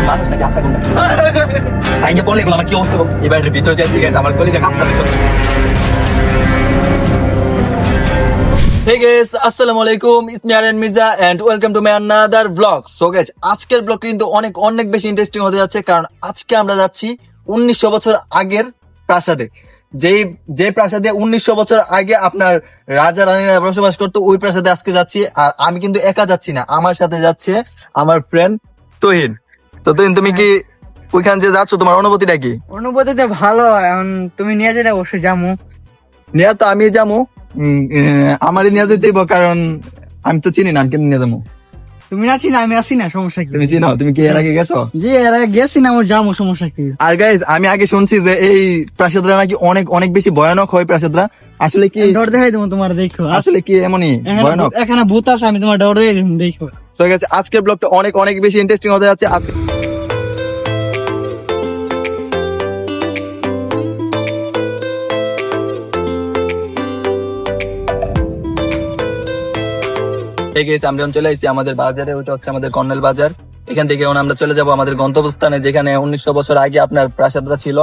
মানুষ নাকি আত্মা কোনটা আইনে বলে এগুলো আমার কি অবস্থা এবার ভিতরে যাই ঠিক আছে আমার কলিজা কাঁপতেছে সত্যি। Hey guys, আসসালামু আলাইকুম, it's me Aryan Mirza and welcome to my another vlog. So guys, আজকের ব্লগ কিন্তু অনেক অনেক বেশি ইন্টারেস্টিং হতে যাচ্ছে, কারণ আজকে আমরা যাচ্ছি 1900 বছর আগের প্রাসাদে। যে প্রাসাদে 1900 বছর আগে আপনার রাজা রানীরা বসবাস করতো, ওই প্রাসাদে আজকে যাচ্ছি। আর আমি কিন্তু একা যাচ্ছি না, আমার সাথে যাচ্ছে আমার ফ্রেন্ড তহিন। তো তহিন, তুমি কি ওইখানে যে যাচ্ছ, তোমার অনুভূতিটা কি? অনুভূতিতে ভালো। এখন তুমি নিয়ে যেতে অবশ্যই যাবো। নিয়ে তো আমি যাবো, আমারই নিয়ে যেতে হইব, কারণ আমি তো চিনি না, আমি কেমন নিয়ে যাবো? তুমি না চিনা, আমি আছি না, সমস্যা কি? তুমি চিনো? তুমি কি এর আগে গেছো? জি, এর আগে গেছি না, আমার যাবো, সমস্যা কি? আর গাইজ, আমি আগে শুনছি যে এই প্রাসাদরা নাকি অনেক অনেক বেশি ভয়ানক হয় প্রাসাদরা। আসলে কি? ডর দেখাই দেবো তোমার, দেখো। আসলে কি এমনই ভয়ানক? এখানে ভূত আছে, আমি তোমার ডর দেখাই দেবো, দেখো। তো গাইজ, আজকের ব্লগটা অনেক অনেক বেশি ইন্টারেস্টিং হতে যাচ্ছে আজকে। আমরা চলে আসছি আমাদের বাজারে, ওটা হচ্ছে আমাদের কর্নেল বাজার। এখান থেকে আমরা চলে যাব আমাদের গন্তব্যস্থানে, যেখানে 1900 বছর আগে আপনার প্রাসাদরা ছিল।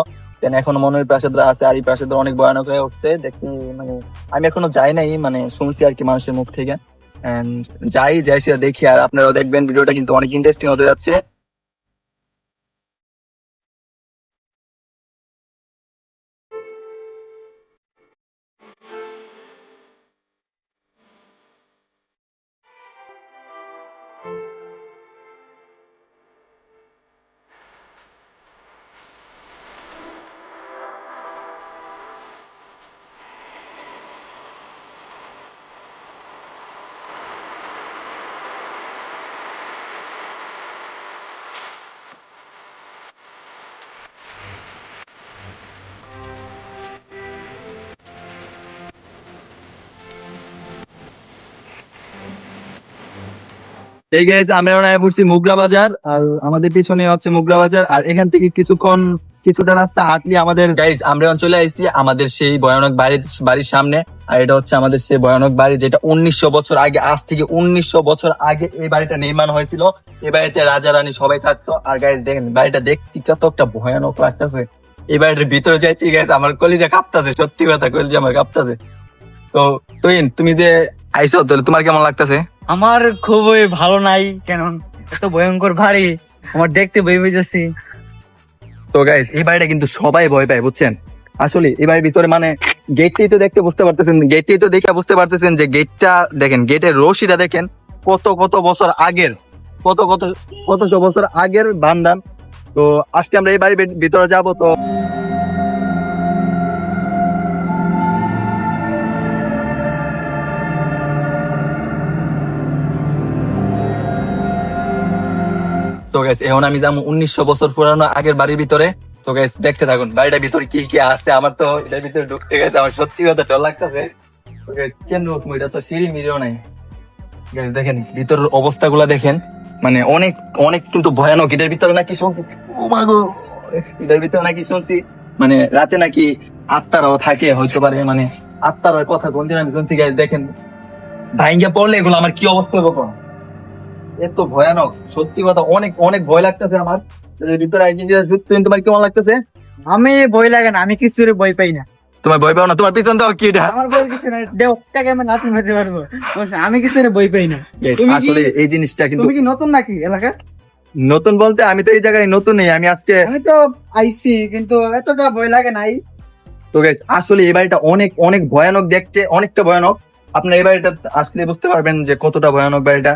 এখনো মনে হয় প্রাসাদরা আছে, আর এই প্রাসাদরা অনেক ভয়ানক হয়ে উঠছে দেখি। মানে আমি এখনো যাই নাই, মানে শুনছি আর কি মানুষের মুখ থেকে। যাই সেটা দেখি, আর আপনারাও দেখবেন। ভিডিওটা কিন্তু অনেক ইন্টারেস্টিং হতে যাচ্ছে। এই গাইস, আমরা পড়ছি মুগরা বাজার, আর আমাদের পিছনে হচ্ছে মুগরা বাজার। আর এখান থেকে কিছুটা রাস্তা হাঁটলি আমাদের গাইস আমরা চলে আসছি আমাদের সেই ভয়ানক বাড়ির সামনে। আর এটা হচ্ছে আমাদের সেই ভয়ানক বাড়ি, যেটা 1900 বছর আগে, আজ থেকে 1900 বছর আগে এই বাড়িটা নির্মাণ হয়েছিল। এই বাড়িতে রাজা রানী সবাই থাকতো। আর গাইস দেখেন, বাড়িটা দেখতে কত একটা ভয়ানক লাগতেছে। এই বাড়িটার ভিতরে যাইতে গাইস আমার কলিজা কাঁপতাছে, সত্যি কথা, কলিজা আমার কাঁপতাছে। তো তুহিন, তুমি যে আইসো, তাহলে তোমার কেমন লাগতেছে? আমার খুবই ভালো নাই, কেন এত ভয়ঙ্কর ভারী, আমার দেখতে ভয় পেয়েছি। সো গাইস, এই বাড়িটা কিন্তু সবাই ভয় পায়, বুঝছেন? আসলে এই বাড়ির ভিতরে মানে গেটটাই তো দেখতে বুঝতে পারতেছেন যে গেটটা দেখেন, গেটের রশিটা দেখেন, কত কত বছর আগের, কতশো বছর আগের বান্দান। তো আজকে আমরা এই বাড়ির ভিতরে যাব। তো এখন আমি যাবো 1900 বছর পুরানো আগের বাড়ির ভিতরে। তো গাইস, দেখতে থাকুন বাড়িটার ভিতরে কি কি আছে। আমার তো এটার ভিতরে ঢুকতে গেছে, আমার সত্যি কথা ডর লাগতেছে। তো গাইস, কেন ঢুকবো? এটা তো সিঁড়ি মিরিও নাই। গাইস দেখেন ভিতরের অবস্থাগুলা দেখেন, মানে অনেক অনেক কিন্তু ভয়ানক। এটার ভিতরে নাকি শুনছি, ও মা গো, এটার ভিতরে নাকি শুনছি মানে রাতে নাকি আত্মারাও থাকে, হয়তো পারে, মানে আত্মার কথা কোনদিন আমি শুনছি। গাইস দেখেন, ভাইঙ্গা পড়লে এগুলো আমার কি অবস্থা হবে, কোন এত ভয়ানক, সত্যি কথা অনেক অনেক ভয় লাগতেছে আমার ভিতরে। তোমার কেমন লাগতেছে? আমি ভয় লাগে না, আমি কিছু ভয় পাই না। তোমার ভয় পাও না? তোমার পিছন দাও কি এটা? আমার ভয় কিছু না, দেওটাকে আমি নাচি মারতে পারবো, আমি কিছু ভয় পাই না। আসলে এই জিনিসটা কিন্তু, তুমি কি নতুন নাকি এলাকা? নতুন বলতে আমি তো এই জায়গায় নতুন নেই, আমি আজকে আমি তো আইছি, কিন্তু এতটা ভয় লাগে নাই। তো গাইস, আসলে এই বাড়িটা অনেক অনেক ভয়ানক দেখতে, অনেকটা ভয়ানক। আপনার এই বাড়িটা আসলে বুঝতে পারবেন যে কতটা ভয়ানক বাড়িটা।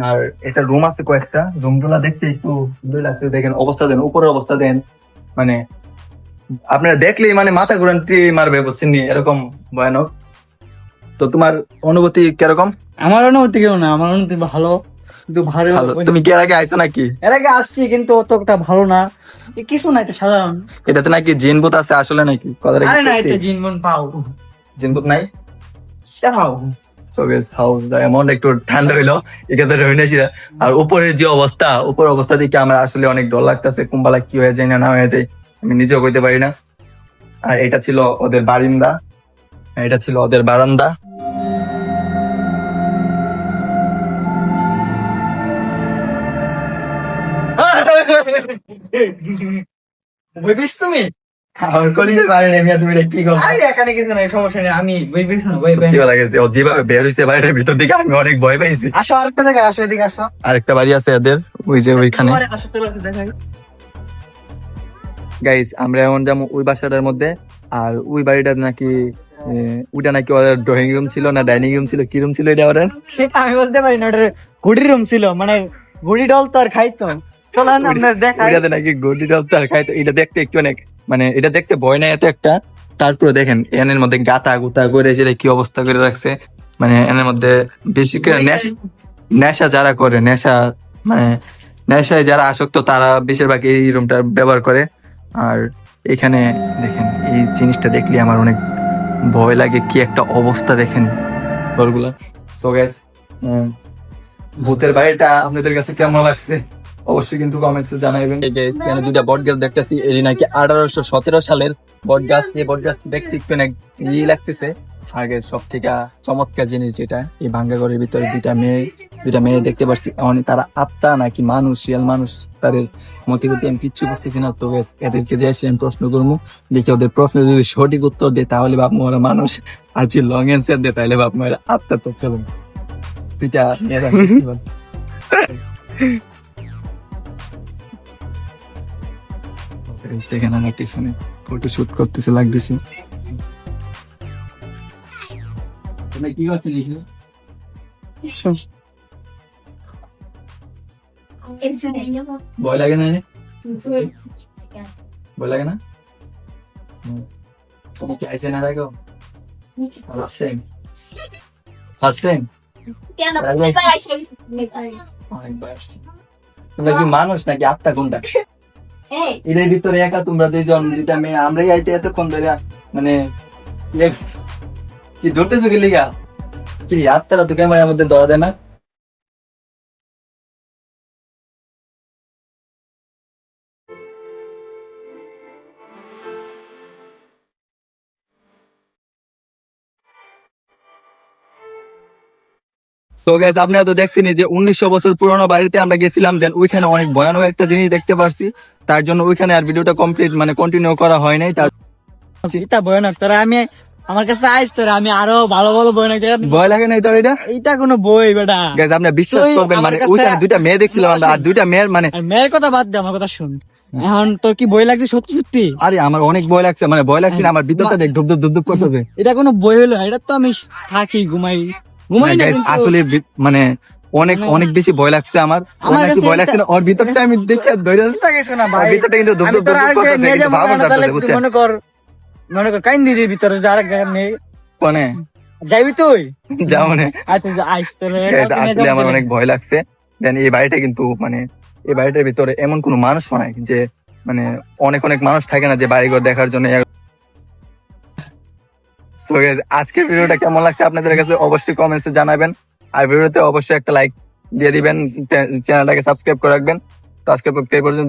আর এটা রুম আছে কয়েকটা, রুমগুলা দেখতে একটু সুন্দর লাগছে। দেখেন অবস্থা দেন, উপরের অবস্থা দেন, মানে আপনারা দেখলেই মানে মাথা ঘুরান্তি মারবে, বুঝছেন নি, এরকম ভয়ানক। তো তোমার অনুভূতি কিরকম? আমার অনুভূতি কেউ না, আমার অনুভূতি ভালো, কিন্তু ভালো। তুমি কি এর আগে আইছো নাকি? এর আগে আসছি, কিন্তু অতটা ভালো না, কিছু না, এটা সাধারণ। এটাতে নাকি জিন ভূত আছে আসলে নাকি? আরে না, এটা জিনবন পাও, জিন ভূত নাই। এমন একটু ঠান্ডা হইলো এখানে রইনেছি। আর উপরের যে অবস্থা, উপর অবস্থা দিকে আমার আসলে অনেক ডর লাগতেছে, কুম্বালা কি হয়ে যায় না হয়ে যায় আমি নিজেও কইতে পারি না। আর এটা ছিল ওদের বারিন্দা, এটা ছিল ওদের বারান্দা। বই বেশ তুমি আমার কলিতে পারে না মিয়া, তুমি এটা কি করো? আরে এখানে কিছু নাই, সমস্যা নেই, আমি বই বেশ না, বই বেশ সত্যি কথা গেছে, ও যেভাবে বের হয়েছে বাড়িটার ভিতর দিকে আমি অনেক ভয় পেয়েছি। আসো আরেকটা জায়গায় আসো, এদিকে আসো। আরেকটা বাড়ি আছে এদের, ওই যে ওইখানে। পরে আসো, তোর দেখাই। গাইস আমরা এখন যাবো ওই বাসাটার মধ্যে। আর ওই বাড়িটা নাকি ওইটা নাকি ওদের ড্রয়িং রুম ছিল না ডাইনিং রুম ছিল, কি রুম ছিল এটা ওদের? সেটা আমি বলতে পারি না, ওটা ঘুড়ি রুম ছিল, মানে ঘুড়ি ডল তো আর খাইতো। চলো না আপনার দেখাই। ওইটাতে নাকি গদি ডলতার খাইতো। এটা দেখতে একটু অনেক, মানে এটা দেখতে ভয় নাই এত একটা। তারপরে দেখেন এনের মধ্যে গাতা গুতা করে সেটা কি অবস্থা করে রাখছে। মানে এনের মধ্যে বেশি করে নেশা যারা করে, নেশা মানে নেশায় যারা আসক্ত তারা বেশিরভাগ এই রুমটা ব্যবহার করে। আর এখানে দেখেন এই জিনিসটা দেখলে আমার অনেক ভয় লাগে, কি একটা অবস্থা দেখেন ঘরগুলা। সো গাইস, ভূতের বাড়িটা আপনাদের কাছে কেমন লাগছে অবশ্যই কিন্তু কমেন্টসে জানাবেন। এখানে দুইটা বট গাছ দেখতেছি, এটি নাকি 1817 সালের বট গাছ। এই বট গাছ দেখতে একটু অনেক ই লাগতেছে। আগে সব থেকে চমৎকার জিনিস যেটা, এই ভাঙ্গা ঘরের ভিতরে দুইটা মেয়ে দেখতে পাচ্ছি। তারা আত্মা নাকি মানুষ, রিয়াল মানুষ, তাদের মতি গতি আমি কিচ্ছু বুঝতেছি না। তো বেশ এদেরকে যে আমি প্রশ্ন করবো, দেখি ওদের প্রশ্ন যদি সঠিক উত্তর দেয় তাহলে বাপ ওরা মানুষ, আর যদি লং অ্যান্সার দেয় তাহলে বাপ ওরা আত্মা। তো চলুন দুইটা নিয়ে যান। দেখেন আমার পিছনে ফটো শুট করতেছে লাগতেছে। তুমি কি করছিস? ভয় লাগে না? ভয় লাগে না? তুমি কি আইসে না রাখো? First time? First time? অনেকবার আসছি। তোমরা কি মানুষ নাকি আত্মা কোনটা? এর ভিতরে একা তোমরা দুইজন, দুইটা মেয়ে, আমরাই আইতে এতক্ষণ ধরে, মানে কি ধরতেছো কি লিগা? কি আত্মারা তো ক্যামেরার মধ্যে ধরা দেয় না? তো গাইস আপনারা তো দেখছেনই যে 1900 বছর পুরনো বাড়িতে আমরা গেছিলাম, দেন ওইখানে অনেক ভয়ানক একটা জিনিস দেখতে পারছি। তার জন্য ওইখানে আর ভিডিওটা কমপ্লিট মানে কন্টিনিউ করা হয় নাই। তার এটা ভয়ানক, তোরা আমি আমার কাছে আইস, তোরা আমি আরো ভালো ভালো ভয়ানক জায়গা। ভয় লাগে না তোর এটা? এইটা কোনো বই বেটা? গাইস আপনারা বিশ্বাস তুই করবেন, আমার মানে কাছে- ওইখানে দুইটা মেয়ে দেখছিলাম আমরা, আর দুইটা মেয়ের মানে আর মেয়ের কথা বাদ দে, আমার কথা শুন। এখন তোর কি বই লাগছে সত্যি সত্যি? আরে আমার অনেক ভয় লাগছে, মানে ভয় লাগছে না, আমার ভিতরটা দেখ ধুপ ধুপ ধুপ ধুপ করতেছে। এটা কোনো বই হলো? এটা তো আমি থাকি, ঘুমাই না guys, কিন্তু। আসলে মানে অনেক অনেক বেশি ভয় লাগছে আমার। আমার নাকি কাছে ভয় লাগছে না, ওর ভিতরটা আমি দেখে ধরে চিন্তা কিছু না ভাই, ওর ভিতরটা কিন্তু ধুপ আমি ধুপ তোর ধুপ আগে করতেছে, নিয়ে কিন্তু যাবো ভাবো না, তাহলে লাগতেছে, তুই বুঝছেন? মনে কর কাইন দিদির ভিতরে যে আরেক জায়গা নেই, কোনে যাইবি তুই? যাও না। আচ্ছা আইস তোর Guys, আসলে আমার অনেক ভয় লাগছে। দেন এই বাড়িটা কিন্তু মানে এই বাড়িটার ভিতরে এমন কোনো মানুষ নাই যে, মানে অনেক অনেক মানুষ থাকে না যে বাড়িঘর দেখার জন্য। So guys, আজকের ভিডিওটা কেমন লাগছে আপনাদের কাছে অবশ্যই কমেন্টসে জানাবেন। আর ভিডিওতে অবশ্যই একটা লাইক দিয়ে দিবেন, চ্যানেলটাকে সাবস্ক্রাইব করে রাখবেন। তো আজকে পর্যন্ত